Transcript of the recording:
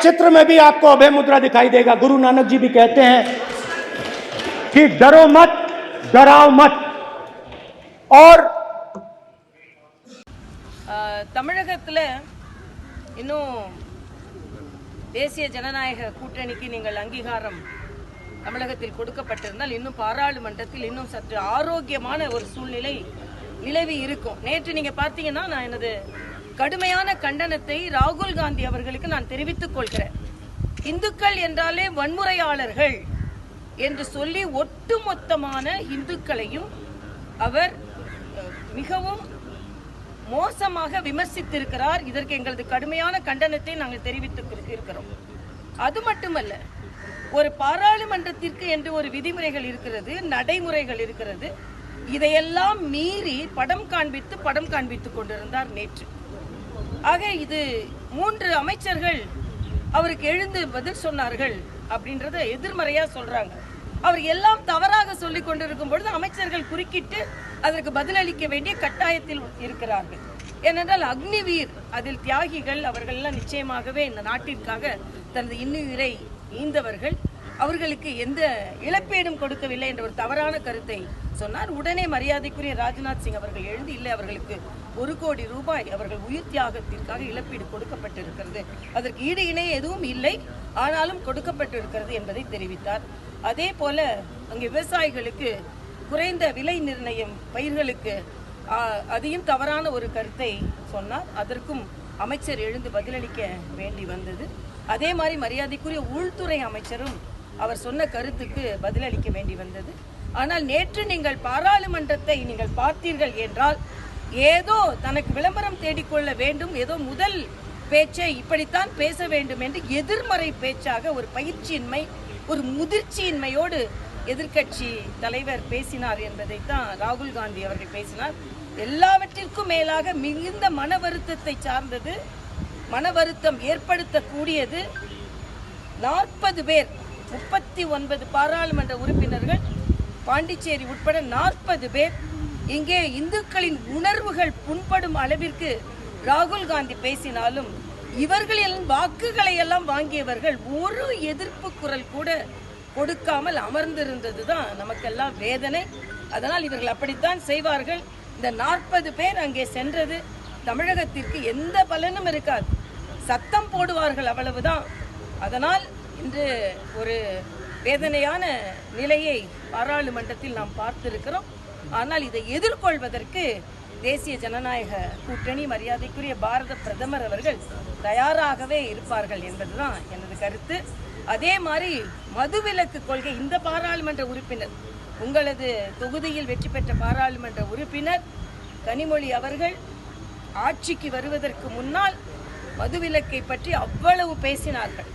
चित्र में भी आपको अभय मुद्रा दिखाई देगा। गुरु नानक जी भी कहते हैं कि डरो मत, डराओ मत। और தமிழகத்தில் இன்னும் தேசிய ஜனநாயக கூட்டணிக்கு நீங்கள் அங்கீகாரம் தமிழகத்தில் கொடுக்கப்பட்டிருந்தால் இன்னும் பாராளுமன்றத்தில் இன்னும் சற்று ஆரோக்கியமான ஒரு சூழ்நிலை நிலவி இருக்கும். நேற்று நீங்க பார்த்தீங்கன்னா நான் எனது கடுமையான கண்டனத்தை ராகுல் காந்தி அவர்களுக்கு நான் தெரிவித்துக் கொள்கிறேன். இந்துக்கள் என்றாலே வன்முறையாளர்கள் என்று சொல்லி ஒட்டுமொத்தமான இந்துக்களையும் அவர் மிகவும் மோசமாக விமர்சித்திருக்கிறார். இதற்கு எங்களது கடுமையான கண்டனத்தை நாங்கள் தெரிவித்து இருக்கிறோம். அது மட்டுமல்ல, ஒரு பாராளுமன்றத்திற்கு என்று ஒரு விதிமுறைகள் இருக்கிறது, நடைமுறைகள் இருக்கிறது. இதையெல்லாம் மீறி படம் காண்பித்துக் கொண்டிருந்தார் நேற்று. ஆக இது 3 அமைச்சர்கள் அவருக்கு எழுந்து பதில் சொன்னார்கள் அப்படின்றத எதிர்மறையா சொல்றாங்க. அவர் எல்லாம் தவறாக சொல்லிக் கொண்டிருக்கும் பொழுது அமைச்சர்கள் குறுக்கிட்டு அதற்கு பதிலளிக்க வேண்டிய கட்டாயத்தில் இருக்கிறார்கள். ஏனென்றால் அக்னிவீர் அதில் தியாகிகள் அவர்கள் எல்லாம் நிச்சயமாகவே இந்த நாட்டிற்காக தனது இன்னுயிரை ஈந்தவர்கள். அவர்களுக்கு எந்த இழப்பீடும் கொடுக்கவில்லை என்ற ஒரு தவறான கருத்தை சொன்னார். உடனே மரியாதைக்குரிய ராஜ்நாத் சிங் அவர்கள் எழுந்து இல்லை, அவர்களுக்கு 1 கோடி ரூபாய் அவர்கள் உயிர் தியாகத்திற்காக இழப்பீடு கொடுக்கப்பட்டிருக்கிறது, அதற்கு ஈடு இணை எதுவும் இல்லை, ஆனாலும் கொடுக்கப்பட்டிருக்கிறது என்பதை தெரிவித்தார். அதே போல அங்கே விவசாயிகளுக்கு குறைந்த விலை நிர்ணயம் பயிர்களுக்கு அதையும் தவறான ஒரு கருத்தை சொன்னார். அதற்கும் அமைச்சர் எழுந்து பதிலளிக்க வேண்டி வந்தது. அதே மாதிரி மரியாதைக்குரிய உள்துறை அமைச்சரும் அவர் சொன்ன கருத்துக்கு பதிலளிக்க வேண்டி வந்தது. ஆனால் நேற்று நீங்கள் பாராளுமன்றத்தை நீங்கள் பார்த்தீர்கள் என்றால் ஏதோ தனக்கு விளம்பரம் தேடிக்கொள்ள வேண்டும், ஏதோ முதல் பேச்சை இப்படித்தான் பேச வேண்டும் என்று எதிர்மறை பேச்சாக ஒரு பயிற்சியின்மை, ஒரு முதிர்ச்சியின்மையோடு எதிர்கட்சி தலைவர் பேசினார் என்பதைத்தான் ராகுல் காந்தி அவர்கள் பேசினார். எல்லாவற்றிற்கும் மேலாக மிகுந்த மன வருத்தத்தை சார்ந்தது, மன வருத்தம் ஏற்படுத்தக்கூடியது. 40 பேர், 39 பாராளுமன்ற உறுப்பினர்கள், பாண்டிச்சேரி உட்பட 40 பேர் இங்கே இந்துக்களின் உணர்வுகள் புண்படும் அளவிற்கு ராகுல் காந்தி பேசினாலும் இவர்களின் வாக்குகளை எல்லாம் வாங்கியவர்கள் ஒரு எதிர்ப்பு குரல் கூட கொடுக்காமல் அமர்ந்திருந்தது தான் நமக்கெல்லாம் வேதனை. அதனால் இவர்கள் அப்படித்தான் செய்வார்கள். இந்த 40 பேர் அங்கே சென்றது தமிழகத்திற்கு எந்த பலனும் இருக்காது, சத்தம் போடுவார்கள், அவ்வளவுதான். அதனால் இன்று ஒரு வேதனையான நிலையை பாராளுமன்றத்தில் நாம் பார்த்திருக்கிறோம். ஆனால் இதை எதிர்கொள்வதற்கு தேசிய ஜனநாயக கூட்டணி, மரியாதைக்குரிய பாரத பிரதமர் அவர்கள் தயாராகவே இருப்பார்கள் என்பதுதான் எனது கருத்து. அதே மாதிரி மதுவிலக்கு கொள்கை, இந்த பாராளுமன்ற உறுப்பினர், உங்களது தொகுதியில் வெற்றி பெற்ற பாராளுமன்ற உறுப்பினர் கனிமொழி அவர்கள் ஆட்சிக்கு வருவதற்கு முன்னால் மதுவிலக்கை பற்றி அவ்வளவு பேசினார்கள்.